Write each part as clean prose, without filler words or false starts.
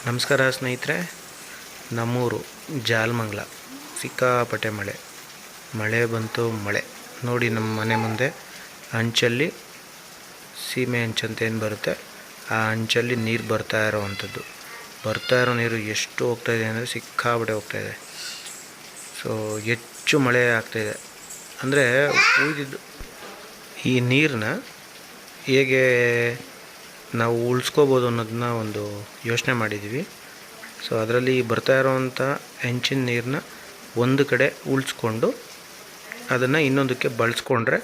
ನಮಸ್ಕಾರ ಸ್ನೇಹಿತರೆ. ನಮ್ಮೂರು ಜಾಲಮಂಗಲ ಸಿಕ್ಕಾಪಟ್ಟೆ ಮಳೆ ಬಂತು. ಮಳೆ ನೋಡಿ, ನಮ್ಮ ಮನೆ ಮುಂದೆ ಅಂಚಲ್ಲಿ ಸೀಮೆ ಅಂಚಂತ ಏನು ಬರುತ್ತೆ, ಆ ಅಂಚಲ್ಲಿ ನೀರು ಬರ್ತಾ ಇರೋ ನೀರು ಎಷ್ಟು ಹೋಗ್ತಾಯಿದೆ ಅಂದರೆ ಸಿಕ್ಕಾಪಟ್ಟೆ ಹೋಗ್ತಾಯಿದೆ. ಸೊ ಹೆಚ್ಚು ಮಳೆ ಆಗ್ತಾಯಿದೆ ಅಂದರೆ ಉಳಿದಿದ್ದು ಈ ನೀರನ್ನ ಹೇಗೆ ನಾವು ಉಳಿಸ್ಕೋಬೋದು ಅನ್ನೋದನ್ನ ಒಂದು ಯೋಚನೆ ಮಾಡಿದ್ದೀವಿ. ಸೊ ಅದರಲ್ಲಿ ಬರ್ತಾ ಇರೋವಂಥ ಹೆಂಚಿನ ನೀರನ್ನ ಒಂದು ಕಡೆ ಉಳಿಸ್ಕೊಂಡು ಅದನ್ನು ಇನ್ನೊಂದಕ್ಕೆ ಬಳಸ್ಕೊಂಡ್ರೆ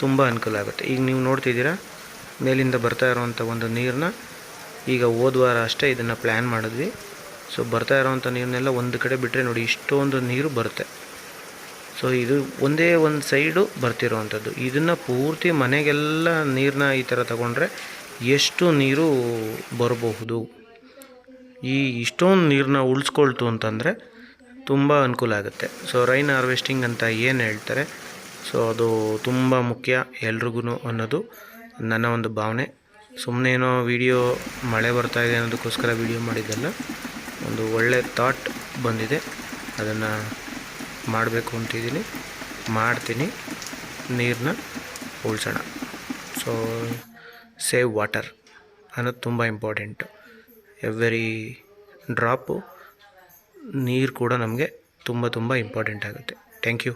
ತುಂಬ ಅನುಕೂಲ ಆಗುತ್ತೆ. ಈಗ ನೀವು ನೋಡ್ತಿದ್ದೀರಾ, ಮೇಲಿಂದ ಬರ್ತಾ ಇರೋವಂಥ ಒಂದು ನೀರನ್ನ ಈಗ ಹೋದ ವಾರ ಅಷ್ಟೇ ಇದನ್ನು ಪ್ಲ್ಯಾನ್ ಮಾಡಿದ್ವಿ. ಸೊ ಬರ್ತಾ ಇರೋವಂಥ ನೀರನ್ನೆಲ್ಲ ಒಂದು ಕಡೆ ಬಿಟ್ಟರೆ ನೋಡಿ ಇಷ್ಟೊಂದು ನೀರು ಬರುತ್ತೆ. ಸೊ ಇದು ಒಂದೇ ಒಂದು ಸೈಡು ಬರ್ತಿರೋವಂಥದ್ದು. ಇದನ್ನು ಪೂರ್ತಿ ಮನೆಗೆಲ್ಲ ನೀರನ್ನ ಈ ಥರ ತಗೊಂಡ್ರೆ ಎಷ್ಟು ನೀರು ಬರಬಹುದು. ಇಷ್ಟೊಂದು ನೀರನ್ನ ಉಳಿಸ್ಕೊಳ್ತು ಅಂತಂದರೆ ತುಂಬ ಅನುಕೂಲ ಆಗುತ್ತೆ. ಸೊ ರೈನ್ ಹಾರ್ವೆಸ್ಟಿಂಗ್ ಅಂತ ಏನು ಹೇಳ್ತಾರೆ, ಸೊ ಅದು ತುಂಬ ಮುಖ್ಯ ಎಲ್ರಿಗೂ ಅನ್ನೋದು ನನ್ನ ಒಂದು ಭಾವನೆ. ಸುಮ್ಮನೆ ಏನೋ ವಿಡಿಯೋ ಮಳೆ ಬರ್ತಾಯಿದೆ ಅನ್ನೋದಕ್ಕೋಸ್ಕರ ವಿಡಿಯೋ ಮಾಡಿದ್ದಲ್ಲ, ಒಂದು ಒಳ್ಳೆ ಥಾಟ್ ಬಂದಿದೆ, ಅದನ್ನು ಮಾಡಬೇಕು ಅಂತಿದ್ದೀನಿ, ಮಾಡ್ತೀನಿ. ನೀರನ್ನ ಉಳಿಸೋಣ. ಸೊ ಸೇವ್ ವಾಟರ್ ಅನ್ನೋದು ತುಂಬ ಇಂಪಾರ್ಟೆಂಟು. ಎವ್ರಿ ಡ್ರಾಪು ನೀರು ಕೂಡ ನಮಗೆ ತುಂಬ ಇಂಪಾರ್ಟೆಂಟ್ ಆಗುತ್ತೆ. Thank you.